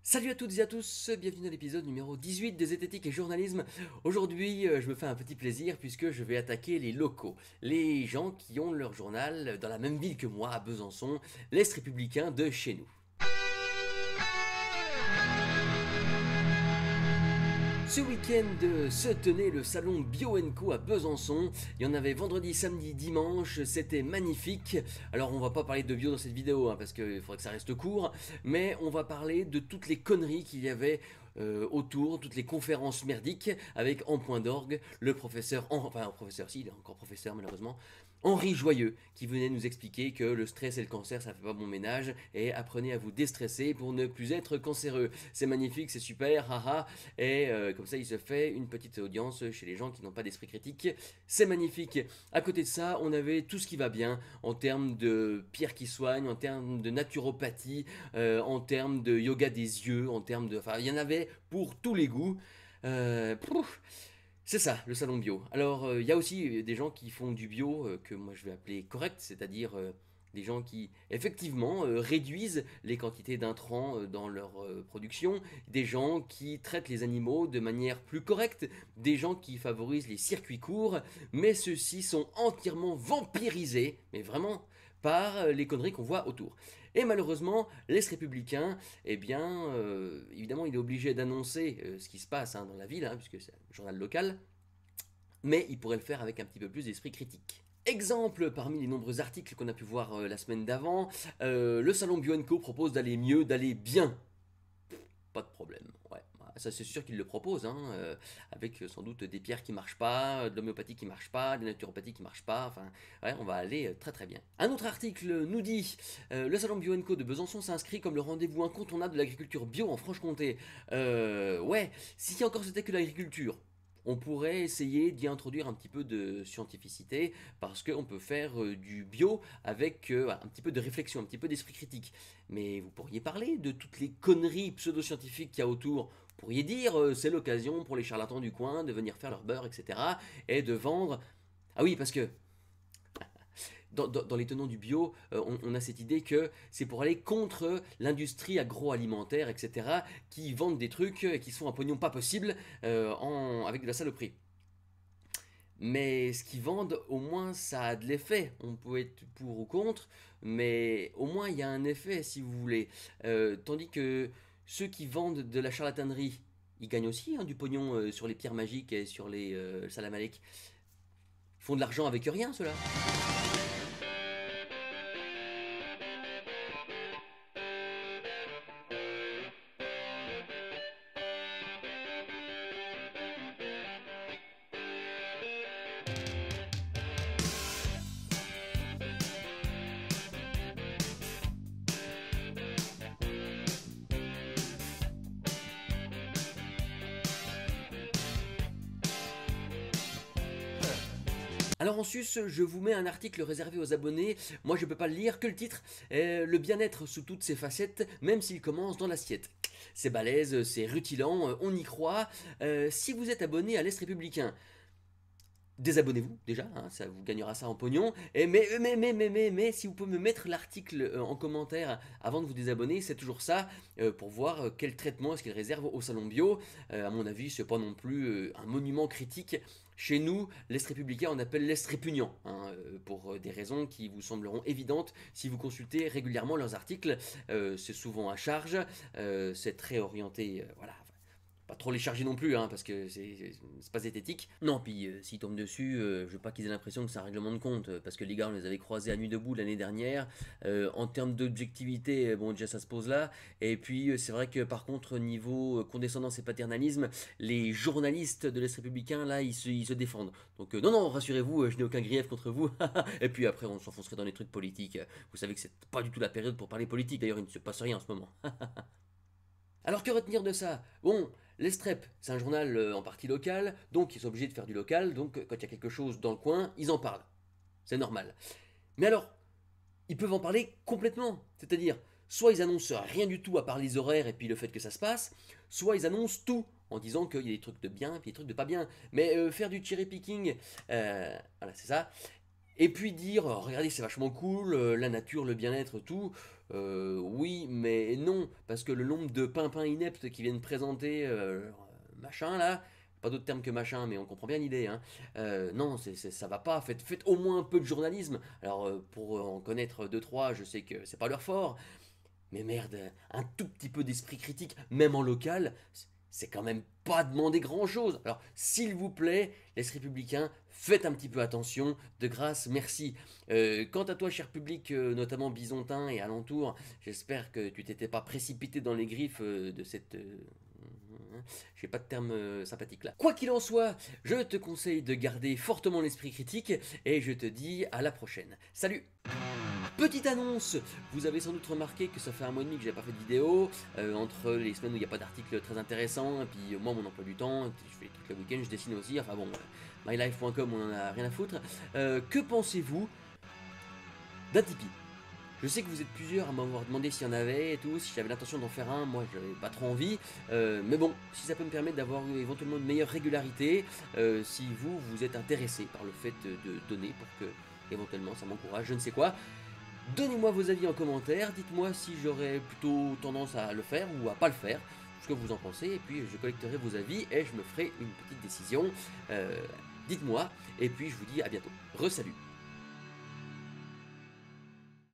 Salut à toutes et à tous, bienvenue dans l'épisode numéro 18 de Zététique et Journalisme. Aujourd'hui, je me fais un petit plaisir puisque je vais attaquer les locaux, les gens qui ont leur journal dans la même ville que moi, à Besançon, l'Est républicain de chez nous. Ce week-end se tenait le salon Bio Co à Besançon. Il y en avait vendredi, samedi, dimanche. C'était magnifique. Alors on va pas parler de bio dans cette vidéo parce qu'il faudrait que ça reste court. Mais on va parler de toutes les conneries qu'il y avait autour, toutes les conférences merdiques avec en point d'orgue le professeur, enfin professeur si, il est encore professeur malheureusement, Henri Joyeux, qui venait nous expliquer que le stress et le cancer ça fait pas bon ménage et apprenez à vous déstresser pour ne plus être cancéreux. C'est magnifique, c'est super, haha. Et comme ça, il se fait une petite audience chez les gens qui n'ont pas d'esprit critique. C'est magnifique. À côté de ça, on avait tout ce qui va bien en termes de pierre qui soigne, en termes de naturopathie, en termes de yoga des yeux, en termes de... Enfin, il y en avait pour tous les goûts. C'est ça, le salon bio. Alors, il y a aussi des gens qui font du bio que moi je vais appeler correct, c'est-à-dire des gens qui effectivement réduisent les quantités d'intrants dans leur production, des gens qui traitent les animaux de manière plus correcte, des gens qui favorisent les circuits courts, mais ceux-ci sont entièrement vampirisés, mais vraiment par les conneries qu'on voit autour. Et malheureusement, l'Est républicain, eh bien, évidemment, il est obligé d'annoncer ce qui se passe dans la ville, puisque c'est un journal local, mais il pourrait le faire avec un petit peu plus d'esprit critique. Exemple parmi les nombreux articles qu'on a pu voir la semaine d'avant, le salon Bio Co propose d'aller mieux, d'aller bien. Pas de problème, ouais. Ça c'est sûr qu'il le propose, avec sans doute des pierres qui marchent pas, de l'homéopathie qui marche pas, des naturopathies qui marchent pas, enfin, ouais, on va aller très très bien. Un autre article nous dit, le salon Bio Co de Besançon s'inscrit comme le rendez-vous incontournable de l'agriculture bio en Franche-Comté. Ouais, si encore c'était que l'agriculture, on pourrait essayer d'y introduire un petit peu de scientificité parce qu'on peut faire du bio avec un petit peu de réflexion, un petit peu d'esprit critique. Mais vous pourriez parler de toutes les conneries pseudo-scientifiques qu'il y a autour. Vous pourriez dire c'est l'occasion pour les charlatans du coin de venir faire leur beurre, etc. Et de vendre. Ah oui, parce que dans les tenants du bio, on a cette idée que c'est pour aller contre l'industrie agroalimentaire, etc., qui vendent des trucs qui sont un pognon pas possible avec de la saloperie. Mais ce qu'ils vendent, au moins ça a de l'effet. On peut être pour ou contre, mais au moins il y a un effet si vous voulez. Tandis que ceux qui vendent de la charlatanerie, ils gagnent aussi du pognon sur les pierres magiques et sur les salam alek. Ils font de l'argent avec rien, ceux-là. Alors en sus, je vous mets un article réservé aux abonnés. Moi, je peux pas le lire, que le titre. Le bien-être sous toutes ses facettes, même s'il commence dans l'assiette. C'est balèze, c'est rutilant, on y croit. Si vous êtes abonné à l'Est républicain, désabonnez-vous déjà, ça vous gagnera ça en pognon. Mais, si vous pouvez me mettre l'article en commentaire avant de vous désabonner, c'est toujours ça, pour voir quel traitement est-ce qu'il réserve au salon bio. À mon avis, c'est pas non plus un monument critique. Chez nous, l'Est républicain, on appelle l'Est répugnant, pour des raisons qui vous sembleront évidentes si vous consultez régulièrement leurs articles. C'est souvent à charge, c'est très orienté, voilà, pas trop les charger non plus, parce que c'est pas zététique. Non, puis s'ils tombent dessus, je veux pas qu'ils aient l'impression que c'est un règlement de compte, parce que les gars, on les avait croisés à Nuit debout l'année dernière. En termes d'objectivité, bon, déjà ça se pose là. Et puis, c'est vrai que par contre, niveau condescendance et paternalisme, les journalistes de l'Est républicain, là, ils se défendent. Donc, non, non, rassurez-vous, je n'ai aucun grief contre vous. Et puis après, on s'enfoncerait dans les trucs politiques. Vous savez que c'est pas du tout la période pour parler politique, d'ailleurs, il ne se passe rien en ce moment. Alors que retenir de ça? Bon, l'Estrep, c'est un journal en partie local, donc ils sont obligés de faire du local, donc quand il y a quelque chose dans le coin, ils en parlent. C'est normal. Mais alors, ils peuvent en parler complètement. C'est-à-dire, soit ils annoncent rien du tout à part les horaires et puis le fait que ça se passe, soit ils annoncent tout en disant qu'il y a des trucs de bien et puis des trucs de pas bien. Mais faire du cherry picking, voilà, c'est ça. Et puis dire, oh, regardez, c'est vachement cool, la nature, le bien-être, tout. Oui, mais non, parce que le nombre de pimpins ineptes qui viennent présenter machin là, pas d'autre terme que machin, mais on comprend bien l'idée, hein. Non, ça va pas. Faites au moins un peu de journalisme. Alors, pour en connaître deux, trois, je sais que c'est pas leur fort, mais merde, un tout petit peu d'esprit critique, même en local, c'est quand même pas demander grand-chose. Alors, s'il vous plaît, les républicains, faites un petit peu attention, de grâce, merci. Quant à toi, cher public, notamment bisontin et alentour, j'espère que tu t'étais pas précipité dans les griffes de cette... j'ai pas de terme sympathique là. Quoi qu'il en soit, je te conseille de garder fortement l'esprit critique et je te dis à la prochaine. Salut! Petite annonce, vous avez sans doute remarqué que ça fait un mois et demi que j'ai pas fait de vidéo, entre les semaines où il n'y a pas d'article très intéressant, et puis moi mon emploi du temps, je fais des trucs le week-end, je dessine aussi, enfin bon, mylife.com on en a rien à foutre. Que pensez-vous d'un Tipeee? Je sais que vous êtes plusieurs à m'avoir demandé s'il y en avait et tout, si j'avais l'intention d'en faire un, moi j'avais pas trop envie, mais bon, si ça peut me permettre d'avoir éventuellement une meilleure régularité, si vous êtes intéressé par le fait de donner pour que éventuellement ça m'encourage, je ne sais quoi. Donnez-moi vos avis en commentaire, dites-moi si j'aurais plutôt tendance à le faire ou à pas le faire, ce que vous en pensez, et puis je collecterai vos avis et je me ferai une petite décision. Dites-moi, et puis je vous dis à bientôt. Re-salut!